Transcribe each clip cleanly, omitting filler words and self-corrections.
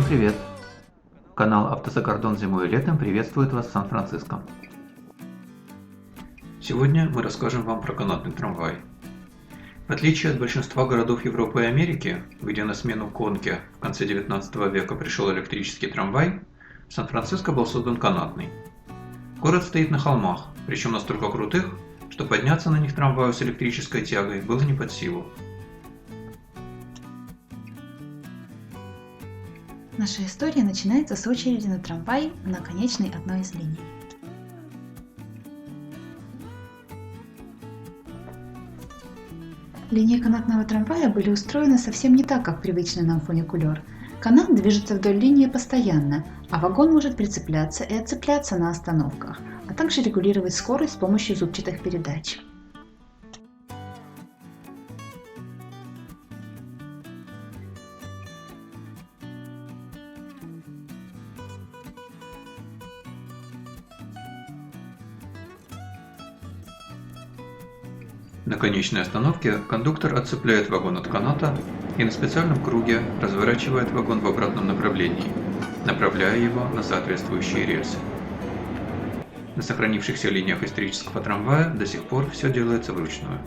привет! Канал «Автозакордон зимой и летом» приветствует вас в Сан-Франциско. Сегодня мы расскажем вам про канатный трамвай. В отличие от большинства городов Европы и Америки, где на смену конке в конце 19 века пришел электрический трамвай, в Сан-Франциско был создан канатный. Город стоит на холмах, причем настолько крутых, что подняться на них трамваю с электрической тягой было не под силу. Наша история начинается с очереди на трамвай на конечной одной из линий. Линии канатного трамвая были устроены совсем не так, как привычный нам фуникулер. Канат движется вдоль линии постоянно, а вагон может прицепляться и отцепляться на остановках, а также регулировать скорость с помощью зубчатых передач. На конечной остановке кондуктор отцепляет вагон от каната и на специальном круге разворачивает вагон в обратном направлении, направляя его на соответствующие рельсы. На сохранившихся линиях исторического трамвая до сих пор все делается вручную.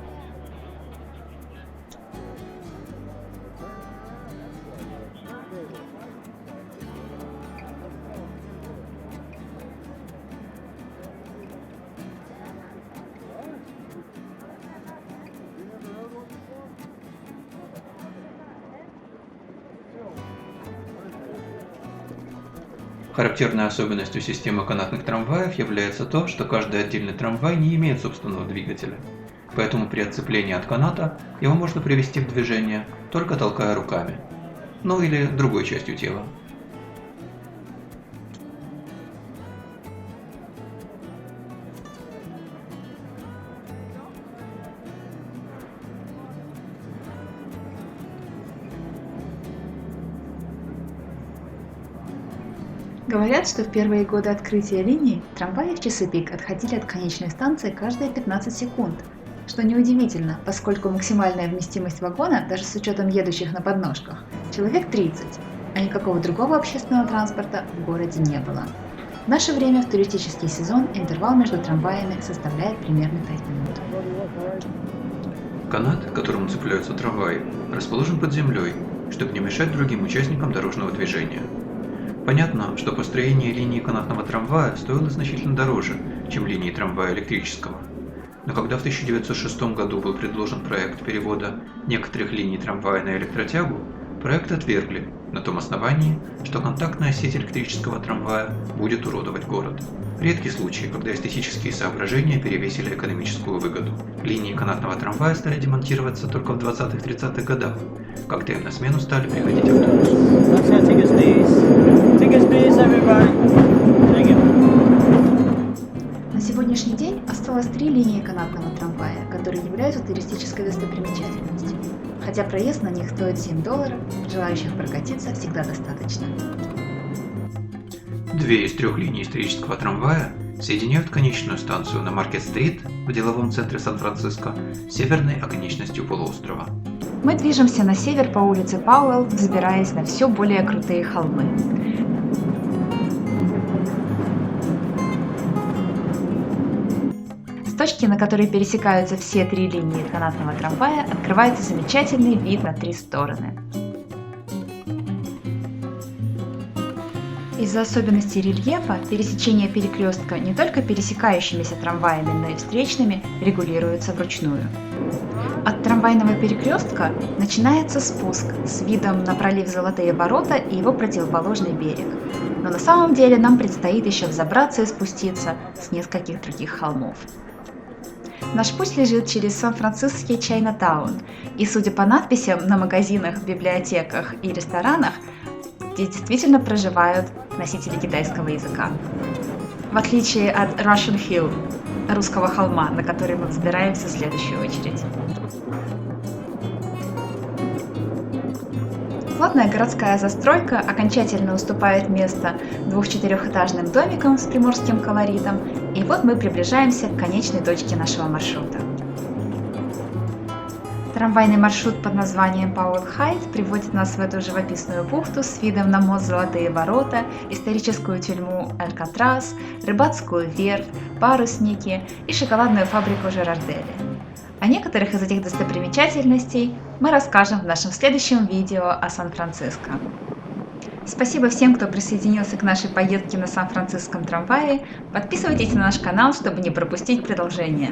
Характерной особенностью системы канатных трамваев является то, что каждый отдельный трамвай не имеет собственного двигателя, поэтому при отцеплении от каната его можно привести в движение, только толкая руками, ну или другой частью тела. Говорят, что в первые годы открытия линий трамваи в часы пик отходили от конечной станции каждые 15 секунд, что неудивительно, поскольку максимальная вместимость вагона, даже с учетом едущих на подножках, человек 30, а никакого другого общественного транспорта в городе не было. В наше время в туристический сезон интервал между трамваями составляет примерно 5 минут. Канат, к которому цепляются трамваи, расположен под землей, чтобы не мешать другим участникам дорожного движения. Понятно, что построение линии канатного трамвая стоило значительно дороже, чем линии трамвая электрического. Но когда в 1906 году был предложен проект перевода некоторых линий трамвая на электротягу, проект отвергли на том основании, что контактная сеть электрического трамвая будет уродовать город. Редкий случай, когда эстетические соображения перевесили экономическую выгоду. Линии канатного трамвая стали демонтироваться только в 20-30-х годах, когда им на смену стали приходить автобусы. На сегодняшний день осталось 3 линии канатного трамвая, которые являются туристической достопримечательностью. Хотя проезд на них стоит $7, желающих прокатиться всегда достаточно. 2 из 3 линий исторического трамвая соединяют конечную станцию на Маркет-стрит в деловом центре Сан-Франциско с северной оконечностью полуострова. Мы движемся на север по улице Пауэлл, взбираясь на все более крутые холмы. С точки, на которой пересекаются все 3 линии канатного трамвая, открывается замечательный вид на 3 стороны. Из-за особенностей рельефа пересечение перекрестка не только пересекающимися трамваями, но и встречными регулируется вручную. От трамвайного перекрестка начинается спуск с видом на пролив Золотые ворота и его противоположный берег. Но на самом деле нам предстоит еще взобраться и спуститься с нескольких других холмов. Наш путь лежит через Сан-Франциский Чайнатаун, и судя по надписям на магазинах, библиотеках и ресторанах, здесь действительно проживают носители китайского языка. В отличие от Russian Hill, русского холма, на который мы взбираемся в следующую очередь. Плотная городская застройка окончательно уступает место 2-4-этажным домикам с приморским колоритом, и вот мы приближаемся к конечной точке нашего маршрута. Трамвайный маршрут под названием Пауэлл Хайт приводит нас в эту живописную бухту с видом на мост Золотые ворота, историческую тюрьму Алькатрас, рыбацкую верфь, парусники и шоколадную фабрику Жерардели. О некоторых из этих достопримечательностей мы расскажем в нашем следующем видео о Сан-Франциско. Спасибо всем, кто присоединился к нашей поездке на Сан-Франциском трамвае. Подписывайтесь на наш канал, чтобы не пропустить продолжение.